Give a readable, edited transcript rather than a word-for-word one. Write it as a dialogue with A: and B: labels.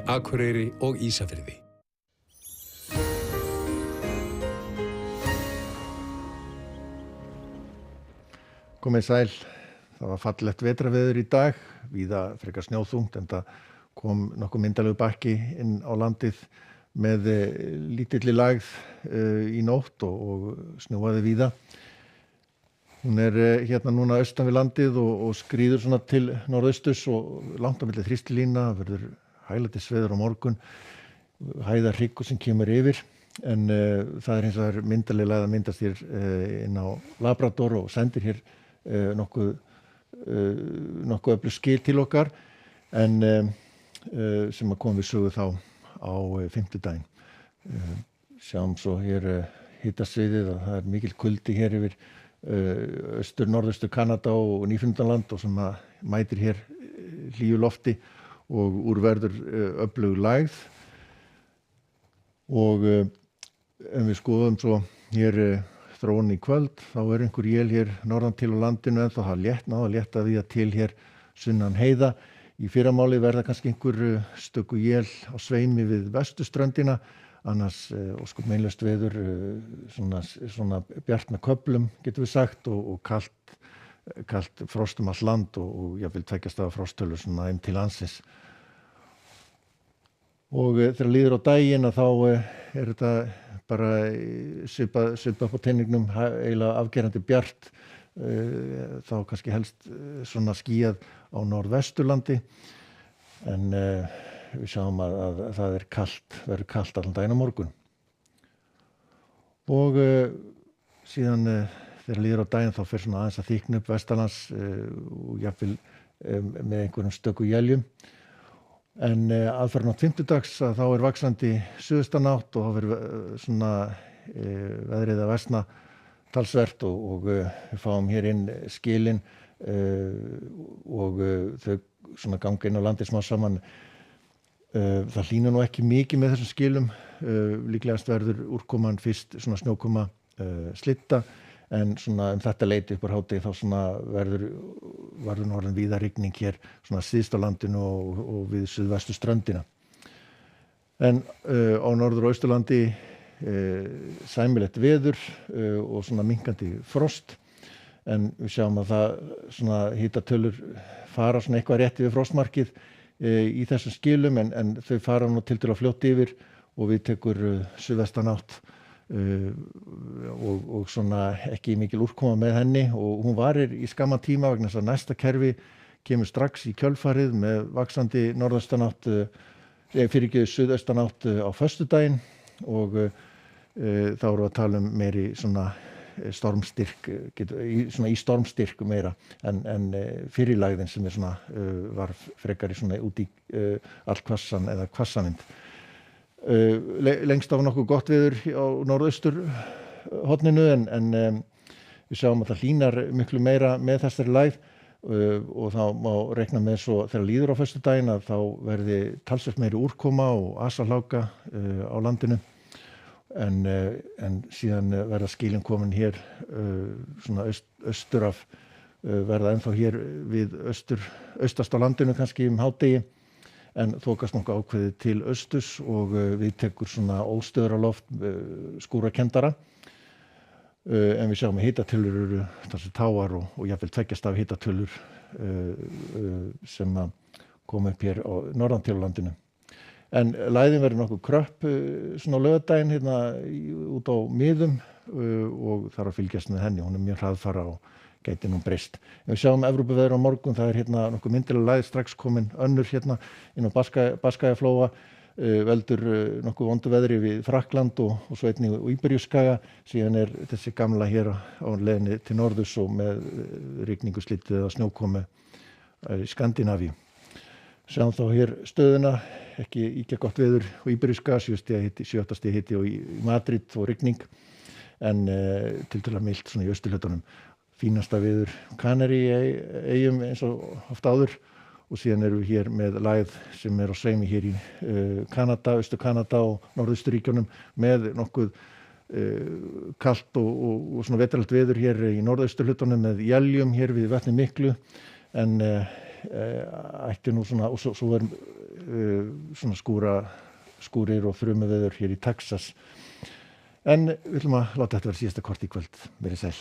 A: Akureyri og Ísafirði.
B: Komið sæl, það var fallegt vetrarveður í dag, víða frekar snjóþungt, en það kom nokkuð myndalegur bakki inn á landið með lítilli lægð í nótt og snjóaði víða. Hún hérna núna austan við landið og skríður svona til norðausturs og langt á milli þrýstilína, verður hæglætisveður á morgun, hæðarhryggur sem kemur yfir. En það hins vegar myndaleg lægð að myndast hér inn á Labrador og sendir hér nokkuð öflug skil til okkar en sem að koma við sögu þá á fimmtudaginn. Sjáum svo hér hitasviðið að það mikil kuldi hér yfir norðaustur Kanada og Nýfundnaland og sem að mætir hér hlýju lofti og úr verður öflug lægð og ef við skoðum svo hér þróun í kvöld, þá einhver él hér norðan til á landinu en þá náða að létta við að til hér sunnan heiða. Í fyrramáli verða kannski einhver stöku él á sveimi við vesturströndina, annars ósköp meinlaust veður, svona bjart með köflum getum við sagt og kalt frost allt land og jafnvel 2 stafa frosttölur svona inn til landsins. Og þegar líður á daginn að þá þetta bara svipað upp á teningnum eiginlega afgerandi bjart, þá kannski helst svona skýjað á norðvesturlandi en við sjáum að það verður kalt allan daginn á morgun. Og síðan þegar líður á daginn þá fer svona aðeins að þykkna upp vestanlands og jafnvel með einhverjum stöku éljum. En aðfaranótt fimmtudags þá vaxandi suðaustanátt og þá verður svona veðrið að versna talsvert og við fáum hér inn skilin og þau svona ganga inn á landið smá saman. Það hlýnar nú ekki mikið með þessum skilum, líklegast verður úrkoman fyrst svona snjókoma slitta en svona þetta leyti upp úr hádegi þá svona verður orðin víða rigning hér svona syðst á landinu og við suðvestu ströndina. En á norður- og austurlandi sæmilegt veður og svona minnkandi frost en við sjáum að það svona hitatölur fara svona eitthvað rétt yfir frostmarkið í þessum skilum en þau fara nú tiltölulega fljótt yfir og við tekur suðvestanátt og svona ekki mikil úrkoma með henni og hún varir í skamman tíma vegna þess að næsta kerfi kemur strax í kjölfarið með vaxandi norðaustanátt suðaustanátt á föstudaginn og þá erum við að tala meiri svona stormstyrk svona í stormstyrk meira en fyrirlægðin sem svona var frekar í svona út í allhvassan eða hvassavind. Lengst af nokkuð gott veður á norðaustur horninu en við sjáum að það hlýnar miklu meira með þessari lægð og þá má reikna með svo þegar líður á föstudaginn að þá verði talsvert meiri úrkoma og asahláka á landinu en síðan verða skilin komin hér svona austur af verða ennþá hér við austast á landinu kannski hádegi en þokast nokkuð ákveðið til austurs og við tekur svona óstöðra loft skúrakendara en við sjáum að hitatölur eru þessi táar og jafnvel 2 stafa hitatölur sem að koma upp hér á norðan til landinu. En lægðin verður nokkuð kröpp svona á laugardaginn hérna út á miðum og þarf að fylgjast með henni, hún mjög hraðfara og gæti nú breyst. Við sjáum Evrópuveður á morgun, það hérna nokkuð myndilega lægð strax komin önnur hérna inn á Baskæjaflóa, veldur nokkuð vondu veðri við Frakkland og svo einnig á Íberíuskaga, síðan þessi gamla hér á leiðinni til norðurs og með rigningu slitið eða snjókomu í Skandinavíu. Sjáum þá hér stöðuna, ekki ýkja gott veður á Íberíuskaga, 7 stiga hiti og í Madrid og rigning, en tiltölulega milt svona í austurhlutanum. Fínasta veður Kanaríeyjum eins og oft áður og síðan erum við hér með lægð sem á sveimi hér í Kanada, Austur-Kanada og Norðausturíkjunum með nokkuð kalt og svona vetrarlegt veður hér í norðausturhlutanum með éljum hér við Vatnið miklu en ætti nú svona og svo svona skúrir og þrumuveður hér í Texas. En við ætlum að láta þetta vera síðasta kort í kvöld. Verið sæl.